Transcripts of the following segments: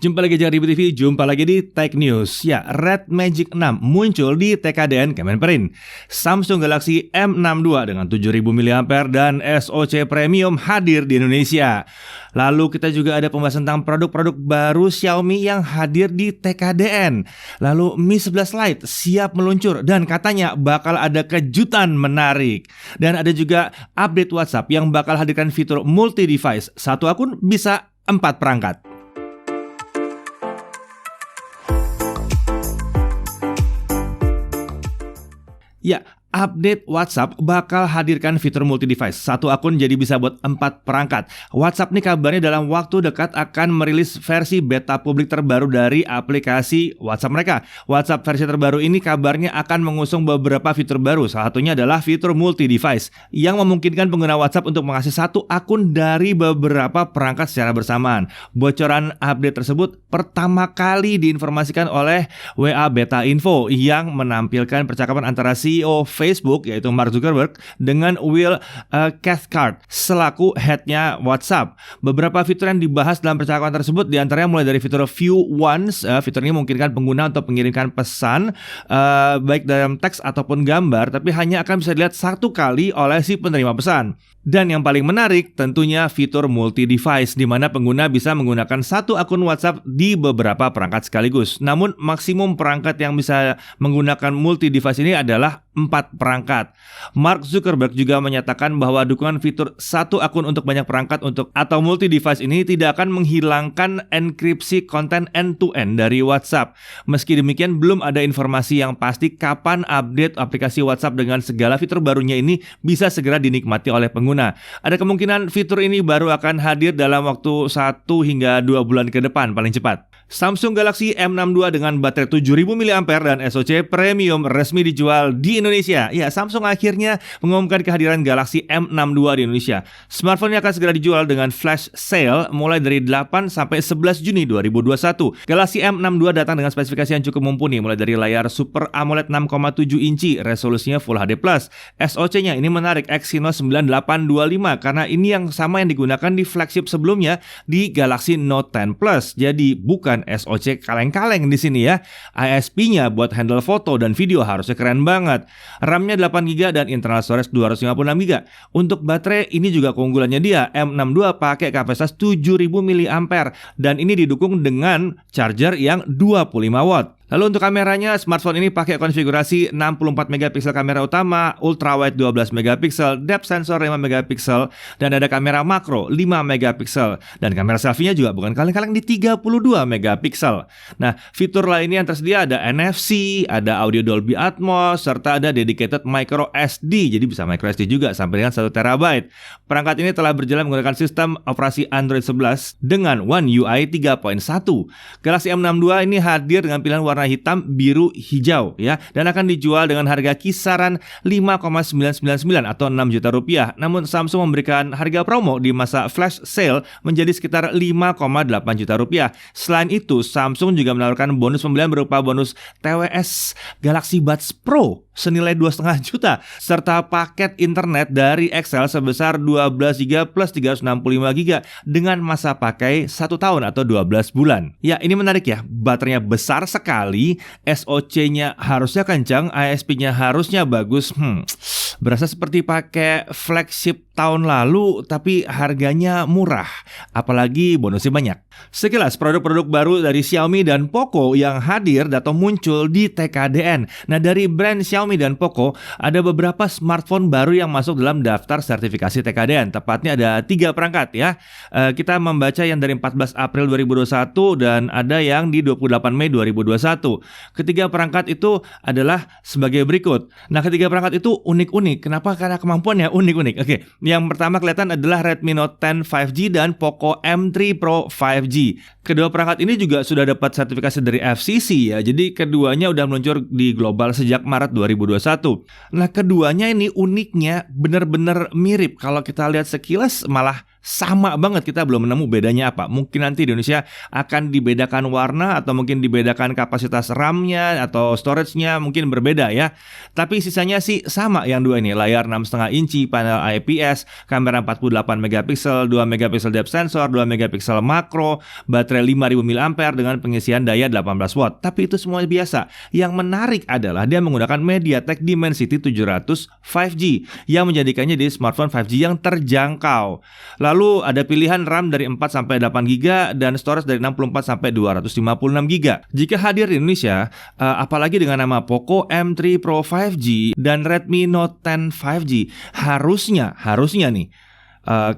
Jumpa lagi di Ribu TV, jumpa lagi di Tech News. Ya, Red Magic 6 muncul di TKDN Kemenperin. Samsung Galaxy M62 dengan 7000 mAh dan SoC Premium hadir di Indonesia. Lalu kita juga ada pembahasan tentang produk-produk baru Xiaomi yang hadir di TKDN. Lalu Mi 11 Lite siap meluncur dan katanya bakal ada kejutan menarik. Dan ada juga update WhatsApp yang bakal hadirkan fitur multi-device. Satu akun bisa 4 perangkat. Ya, update WhatsApp bakal hadirkan fitur multi-device. Satu akun jadi bisa buat 4 perangkat. WhatsApp nih kabarnya dalam waktu dekat akan merilis versi beta publik terbaru dari aplikasi WhatsApp mereka. WhatsApp versi terbaru ini kabarnya akan mengusung beberapa fitur baru. Salah satunya adalah fitur multi-device yang memungkinkan pengguna WhatsApp untuk mengakses satu akun dari beberapa perangkat secara bersamaan. Bocoran update tersebut pertama kali diinformasikan oleh WA Beta Info yang menampilkan percakapan antara CEO Facebook yaitu Mark Zuckerberg dengan Will Cathcart selaku headnya WhatsApp. Beberapa fitur yang dibahas dalam percakapan tersebut diantaranya mulai dari fitur View Once. Fitur ini memungkinkan pengguna untuk mengirimkan pesan baik dalam teks ataupun gambar, tapi hanya akan bisa dilihat satu kali oleh si penerima pesan. Dan yang paling menarik tentunya fitur multi-device di mana pengguna bisa menggunakan satu akun WhatsApp di beberapa perangkat sekaligus. Namun maksimum perangkat yang bisa menggunakan multi-device ini adalah 4 perangkat. Mark Zuckerberg juga menyatakan bahwa dukungan fitur satu akun untuk banyak perangkat atau multi-device ini tidak akan menghilangkan enkripsi konten end-to-end dari WhatsApp. Meski demikian belum ada informasi yang pasti kapan update aplikasi WhatsApp dengan segala fitur barunya ini bisa segera dinikmati oleh pengguna. Ada kemungkinan fitur ini baru akan hadir dalam waktu 1 hingga 2 bulan ke depan paling cepat. Samsung Galaxy M62 dengan baterai 7000 mAh dan SoC Premium resmi dijual di Indonesia. Ya, Samsung akhirnya mengumumkan kehadiran Galaxy M62 di Indonesia. Smartphone ini akan segera dijual dengan flash sale mulai dari 8 sampai 11 Juni 2021. Galaxy M62 datang dengan spesifikasi yang cukup mumpuni mulai dari layar Super AMOLED 6,7 inci, resolusinya Full HD+. SoC-nya ini menarik Exynos 9825 karena ini yang sama yang digunakan di flagship sebelumnya di Galaxy Note 10 Plus. Jadi bukan SoC kaleng-kaleng di sini ya. ISP-nya buat handle foto dan video harusnya keren banget. RAM-nya 8GB dan internal storage 256GB. Untuk baterai ini juga keunggulannya dia. M62 pakai kapasitas 7000 mAh dan ini didukung dengan charger yang 25 watt. Lalu untuk kameranya, smartphone ini pakai konfigurasi 64 megapiksel kamera utama, ultrawide 12 megapiksel, depth sensor 5 megapiksel, dan ada kamera makro 5 megapiksel. Dan kamera selfie-nya juga bukan kaleng-kaleng di 32 megapiksel. Nah, fitur lainnya yang tersedia ada NFC, ada audio Dolby Atmos, serta ada dedicated micro SD. Jadi bisa micro SD juga sampai dengan 1 terabyte. Perangkat ini telah berjalan menggunakan sistem operasi Android 11 dengan One UI 3.1. Galaxy M62 ini hadir dengan pilihan warna hitam, biru, hijau ya, dan akan dijual dengan harga kisaran 5,999 atau 6 juta rupiah. Namun Samsung memberikan harga promo di masa flash sale menjadi sekitar 5,8 juta rupiah. Selain itu, Samsung juga menawarkan bonus pembelian berupa bonus TWS Galaxy Buds Pro senilai 2,5 juta serta paket internet dari XL sebesar 12GB plus 365GB dengan masa pakai 1 tahun atau 12 bulan. Ya, ini menarik ya, baterainya besar sekali, SoC-nya harusnya kencang, ISP-nya harusnya bagus. Berasa seperti pakai flagship tahun lalu tapi harganya murah, apalagi bonusnya banyak. Sekilas produk-produk baru dari Xiaomi dan Poco yang hadir atau muncul di TKDN. Nah, dari brand Xiaomi dan Poco ada beberapa smartphone baru yang masuk dalam daftar sertifikasi TKDN. Tepatnya ada 3 perangkat ya. Kita membaca yang dari 14 April 2021 dan ada yang di 28 Mei 2021. Ketiga perangkat itu adalah sebagai berikut. Nah, ketiga perangkat itu unik-unik. Kenapa? Karena kemampuannya unik-unik. Oke, yang pertama kelihatan adalah Redmi Note 10 5G dan Poco M3 Pro 5G. Kedua perangkat ini juga sudah dapat sertifikasi dari FCC ya. Jadi keduanya udah meluncur di global sejak Maret 2021. Nah, keduanya ini uniknya benar-benar mirip. Kalau kita lihat sekilas malah sama banget, kita belum menemu bedanya apa. Mungkin nanti di Indonesia akan dibedakan warna atau mungkin dibedakan kapasitas RAM-nya atau storage-nya mungkin berbeda ya. Tapi sisanya sih sama yang dua ini, layar 6,5 inci, panel IPS, kamera 48 megapiksel, 2 megapiksel depth sensor, 2 megapiksel makro, baterai 5000 mAh dengan pengisian daya 18 watt. Tapi itu semua biasa. Yang menarik adalah dia menggunakan MediaTek Dimensity 700 5G yang menjadikannya di smartphone 5G yang terjangkau. Lalu ada pilihan RAM dari 4 sampai 8 GB dan storage dari 64 sampai 256 GB. Jika hadir di Indonesia, apalagi dengan nama Poco M3 Pro 5G dan Redmi Note 10 5G, harusnya nih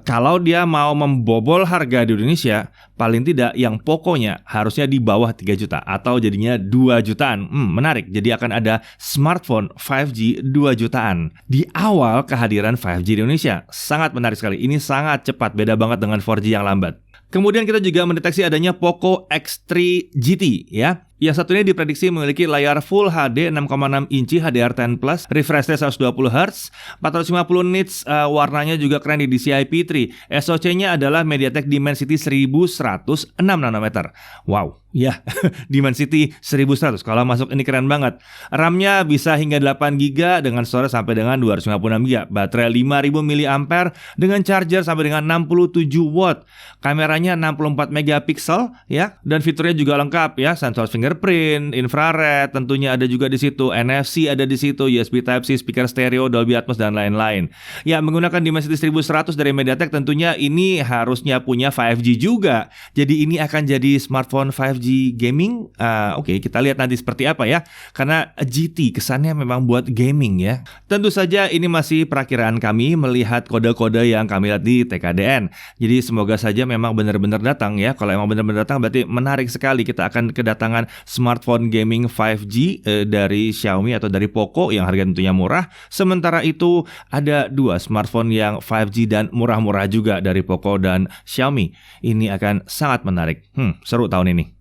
kalau dia mau membobol harga di Indonesia, paling tidak yang Poco-nya harusnya di bawah 3 juta atau jadinya 2 jutaan. Menarik, jadi akan ada smartphone 5G 2 jutaan di awal kehadiran 5G di Indonesia. Sangat menarik sekali, ini sangat cepat, beda banget dengan 4G yang lambat. Kemudian kita juga mendeteksi adanya Poco X3 GT ya. Yang satunya diprediksi memiliki layar Full HD 6,6 inci HDR10+, refresh rate 120 Hz, 450 nits, warnanya juga keren di DCI P3. SoC-nya adalah MediaTek Dimensity 1106 nanometer. Wow, ya, Dimensity 1100. Kalau masuk ini keren banget. RAM-nya bisa hingga 8 GB dengan storage sampai dengan 256 GB. Baterai 5000 mAh dengan charger sampai dengan 67 watt. Kameranya 64 megapiksel ya, dan fiturnya juga lengkap ya, sensor fingerprint, infrared, tentunya ada juga di situ, NFC ada di situ, USB Type-C, speaker stereo, Dolby Atmos dan lain-lain. Ya, menggunakan Dimensity 1100 dari MediaTek, tentunya ini harusnya punya 5G juga. Jadi ini akan jadi smartphone 5G gaming. Oke, kita lihat nanti seperti apa ya. Karena GT kesannya memang buat gaming ya. Tentu saja ini masih perakiraan kami melihat kode-kode yang kami lihat di TKDN. Jadi semoga saja memang benar-benar datang ya. Kalau emang benar-benar datang berarti menarik sekali, kita akan kedatangan smartphone gaming 5G dari Xiaomi atau dari Poco yang harga tentunya murah. Sementara itu ada dua smartphone yang 5G dan murah-murah juga dari Poco dan Xiaomi. Ini akan sangat menarik. Seru tahun ini.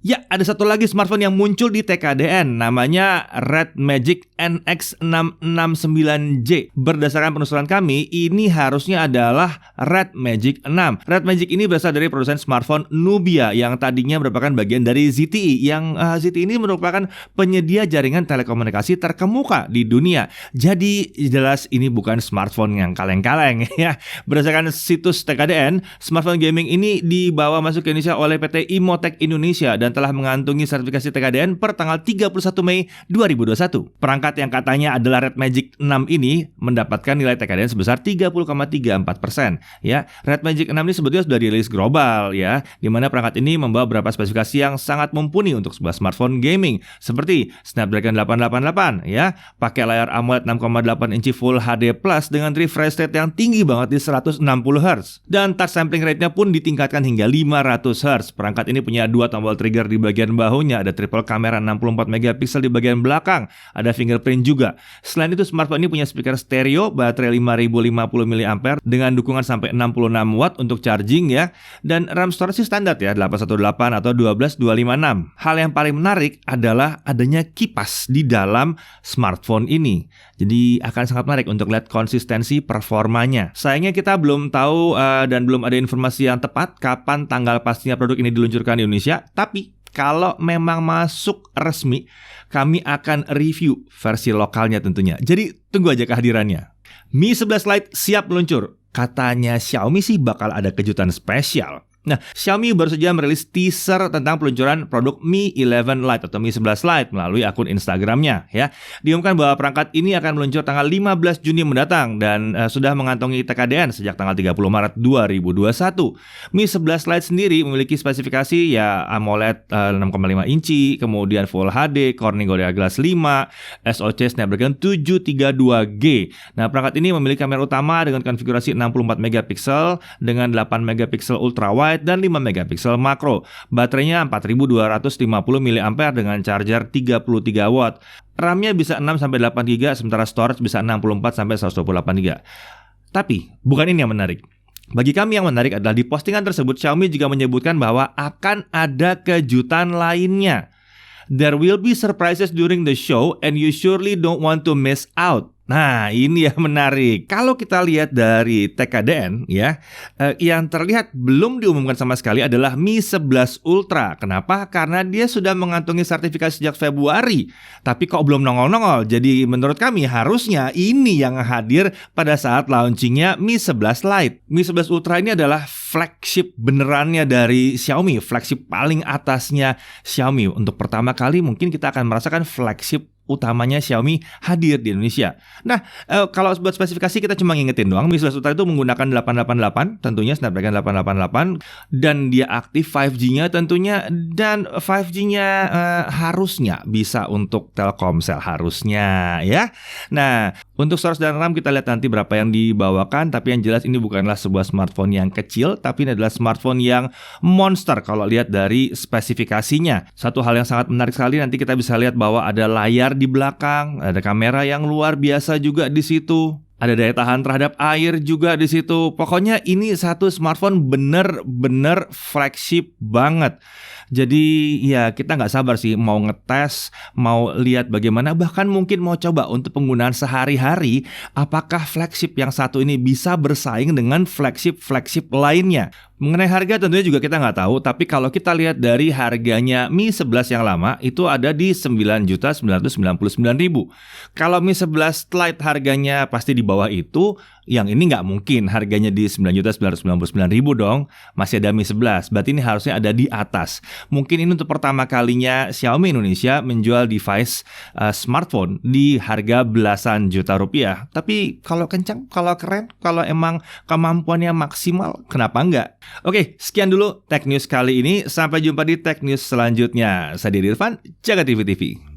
Ya, ada satu lagi smartphone yang muncul di TKDN, namanya Red Magic NX669J. Berdasarkan penelusuran kami, ini harusnya adalah Red Magic 6. Red Magic ini berasal dari produsen smartphone Nubia yang tadinya merupakan bagian dari ZTE. Yang ZTE ini merupakan penyedia jaringan telekomunikasi terkemuka di dunia. Jadi jelas ini bukan smartphone yang kaleng-kaleng ya. Berdasarkan situs TKDN, smartphone gaming ini dibawa masuk ke Indonesia oleh PT Imotech Indonesia dan telah mengantungi sertifikasi TKDN per tanggal 31 Mei 2021. Perangkat yang katanya adalah Red Magic 6 ini mendapatkan nilai TKDN sebesar 30,34%. Ya, Red Magic 6 ini sebetulnya sudah dirilis global ya, di mana perangkat ini membawa beberapa spesifikasi yang sangat mumpuni untuk sebuah smartphone gaming seperti Snapdragon 888 ya, pakai layar AMOLED 6,8 inci Full HD Plus dengan refresh rate yang tinggi banget di 160 Hz dan touch sampling rate-nya pun ditingkatkan hingga 500 Hz. Perangkat ini punya dua tombol trigger di bagian bahunya, ada triple kamera 64 megapiksel di bagian belakang, ada fingerprint juga. Selain itu, smartphone ini punya speaker stereo, baterai 5050 mAh dengan dukungan sampai 66 watt untuk charging ya, dan RAM storage standar ya, 818 atau 12256. Hal yang paling menarik adalah adanya kipas di dalam smartphone ini. Jadi akan sangat menarik untuk lihat konsistensi performanya. Sayangnya kita belum tahu dan belum ada informasi yang tepat kapan tanggal pastinya produk ini diluncurkan di Indonesia, tapi kalau memang masuk resmi, kami akan review versi lokalnya tentunya. Jadi tunggu aja kehadirannya. Mi 11 Lite siap meluncur. Katanya Xiaomi sih bakal ada kejutan spesial. Nah, Xiaomi baru saja merilis teaser tentang peluncuran produk Mi 11 Lite atau Mi 11 Lite melalui akun Instagramnya ya. Diumumkan bahwa perangkat ini akan meluncur tanggal 15 Juni mendatang dan sudah mengantongi TKDN sejak tanggal 30 Maret 2021. Mi 11 Lite sendiri memiliki spesifikasi ya AMOLED 6,5 inci, kemudian Full HD, Corning Gorilla Glass 5, SoC Snapdragon 732G. Nah, perangkat ini memiliki kamera utama dengan konfigurasi 64 megapiksel dengan 8 megapiksel ultrawide dan 5 megapiksel makro. Baterainya 4250 mAh dengan charger 33 watt. RAM-nya bisa 6 sampai 8 GB sementara storage bisa 64 sampai 128 GB. Tapi bukan ini yang menarik. Bagi kami yang menarik adalah di postingan tersebut Xiaomi juga menyebutkan bahwa akan ada kejutan lainnya. There will be surprises during the show and you surely don't want to miss out. Nah, ini yang menarik. Kalau kita lihat dari TKDN ya, yang terlihat belum diumumkan sama sekali adalah Mi 11 Ultra. Kenapa? Karena dia sudah mengantongi sertifikasi sejak Februari, tapi kok belum nongol-nongol. Jadi menurut kami harusnya ini yang hadir pada saat launchingnya Mi 11 Lite. Mi 11 Ultra ini adalah flagship benerannya dari Xiaomi, flagship paling atasnya Xiaomi. Untuk pertama kali mungkin kita akan merasakan flagship utamanya Xiaomi hadir di Indonesia. Nah, kalau buat spesifikasi kita cuma ngingetin doang. Mi 11 Ultra itu menggunakan 888, tentunya Snapdragon 888, dan dia aktif 5G-nya tentunya, dan 5G-nya harusnya bisa untuk Telkomsel harusnya ya. Nah, untuk storage dan RAM kita lihat nanti berapa yang dibawakan, tapi yang jelas ini bukanlah sebuah smartphone yang kecil, tapi ini adalah smartphone yang monster kalau lihat dari spesifikasinya. Satu hal yang sangat menarik sekali, nanti kita bisa lihat bahwa ada layar di belakang, ada kamera yang luar biasa juga di situ. Ada daya tahan terhadap air juga di situ. Pokoknya ini satu smartphone bener-bener flagship banget. Jadi ya kita nggak sabar sih mau ngetes, mau lihat bagaimana, bahkan mungkin mau coba untuk penggunaan sehari-hari. Apakah flagship yang satu ini bisa bersaing dengan flagship lainnya? Mengenai harga tentunya juga kita nggak tahu, tapi kalau kita lihat dari harganya Mi 11 yang lama itu ada di 9.999.000. Kalau Mi 11 Lite harganya pasti di bawah itu, yang ini nggak mungkin harganya di 9.999.000 dong. Masih ada Mi 11, berarti ini harusnya ada di atas. Mungkin ini untuk pertama kalinya Xiaomi Indonesia menjual device smartphone di harga belasan juta rupiah. Tapi kalau kencang, kalau keren, kalau emang kemampuannya maksimal, kenapa enggak? Oke, sekian dulu Tech News kali ini. Sampai jumpa di Tech News selanjutnya. Saya Irfan, Jaga TV TV.